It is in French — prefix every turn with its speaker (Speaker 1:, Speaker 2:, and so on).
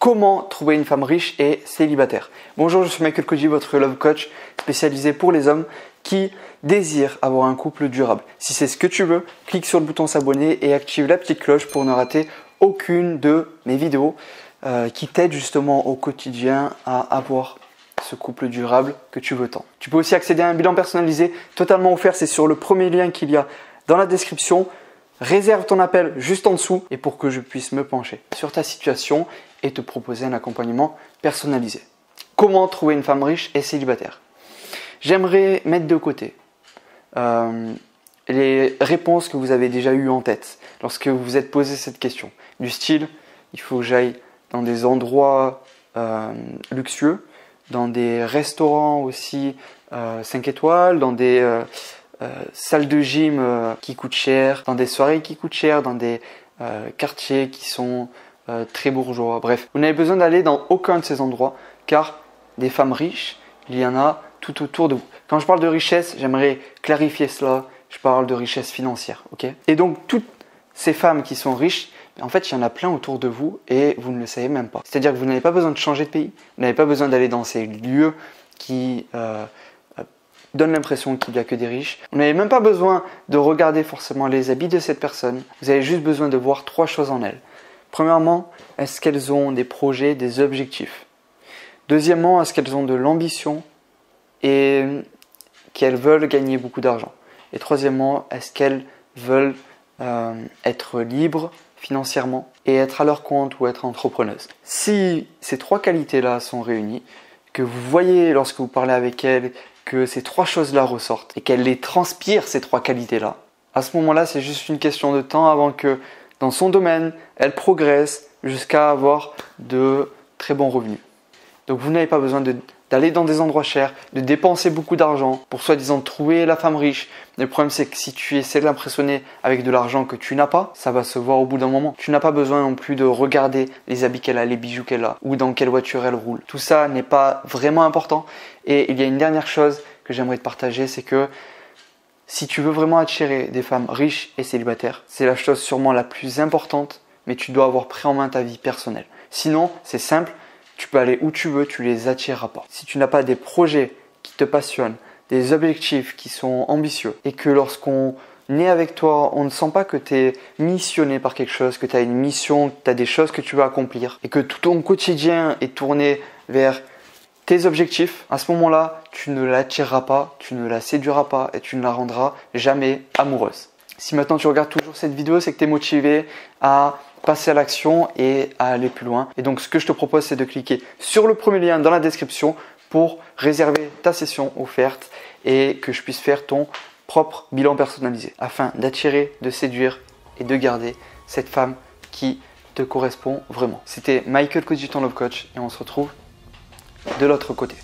Speaker 1: Comment trouver une femme riche et célibataire? Bonjour, je suis Michael Koji, votre love coach spécialisé pour les hommes qui désirent avoir un couple durable. Si c'est ce que tu veux, clique sur le bouton s'abonner et active la petite cloche pour ne rater aucune de mes vidéos qui t'aident justement au quotidien à avoir ce couple durable que tu veux tant. Tu peux aussi accéder à un bilan personnalisé totalement offert, c'est sur le premier lien qu'il y a dans la description. Réserve ton appel juste en dessous et pour que je puisse me pencher sur ta situation et te proposer un accompagnement personnalisé. Comment trouver une femme riche et célibataire? J'aimerais mettre de côté les réponses que vous avez déjà eues en tête lorsque vous vous êtes posé cette question. Du style, il faut que j'aille dans des endroits luxueux, dans des restaurants aussi 5 étoiles, dans des salles de gym qui coûtent cher, dans des soirées qui coûtent cher, dans des quartiers qui sont très bourgeois. Bref, vous n'avez besoin d'aller dans aucun de ces endroits car des femmes riches, il y en a tout autour de vous. Quand je parle de richesse, j'aimerais clarifier cela. Je parle de richesse financière, ok? Et donc, toutes ces femmes qui sont riches, en fait, il y en a plein autour de vous et vous ne le savez même pas. C'est-à-dire que vous n'avez pas besoin de changer de pays, vous n'avez pas besoin d'aller dans ces lieux qui donnent l'impression qu'il n'y a que des riches. Vous n'avez même pas besoin de regarder forcément les habits de cette personne. Vous avez juste besoin de voir 3 choses en elle. Premièrement, est-ce qu'elles ont des projets, des objectifs? Deuxièmement, est-ce qu'elles ont de l'ambition et qu'elles veulent gagner beaucoup d'argent? Et troisièmement, est-ce qu'elles veulent être libres financièrement et être à leur compte ou être entrepreneuses? Si ces 3 qualités-là sont réunies, que vous voyez lorsque vous parlez avec elles, que ces 3 choses-là ressortent et qu'elles les transpirent, ces 3 qualités-là, à ce moment-là, c'est juste une question de temps avant que dans son domaine, elle progresse jusqu'à avoir de très bons revenus. Donc vous n'avez pas besoin d'aller dans des endroits chers, de dépenser beaucoup d'argent pour soi-disant trouver la femme riche. Le problème c'est que si tu essaies de l'impressionner avec de l'argent que tu n'as pas, ça va se voir au bout d'un moment. Tu n'as pas besoin non plus de regarder les habits qu'elle a, les bijoux qu'elle a ou dans quelle voiture elle roule. Tout ça n'est pas vraiment important. Et il y a une dernière chose que j'aimerais te partager, c'est que si tu veux vraiment attirer des femmes riches et célibataires, c'est la chose sûrement la plus importante, mais tu dois avoir pris en main ta vie personnelle. Sinon, c'est simple. Tu peux aller où tu veux, tu les attireras pas. Si tu n'as pas des projets qui te passionnent, des objectifs qui sont ambitieux et que lorsqu'on est avec toi, on ne sent pas que tu es missionné par quelque chose, que tu as une mission, que tu as des choses que tu veux accomplir et que tout ton quotidien est tourné vers tes objectifs, à ce moment-là, tu ne l'attireras pas, tu ne la séduiras pas et tu ne la rendras jamais amoureuse. Si maintenant tu regardes toujours cette vidéo, c'est que tu es motivé à passer à l'action et à aller plus loin. Et donc ce que je te propose, c'est de cliquer sur le premier lien dans la description pour réserver ta session offerte et que je puisse faire ton propre bilan personnalisé afin d'attirer, de séduire et de garder cette femme qui te correspond vraiment. C'était Michael Koji, ton love coach, et on se retrouve de l'autre côté.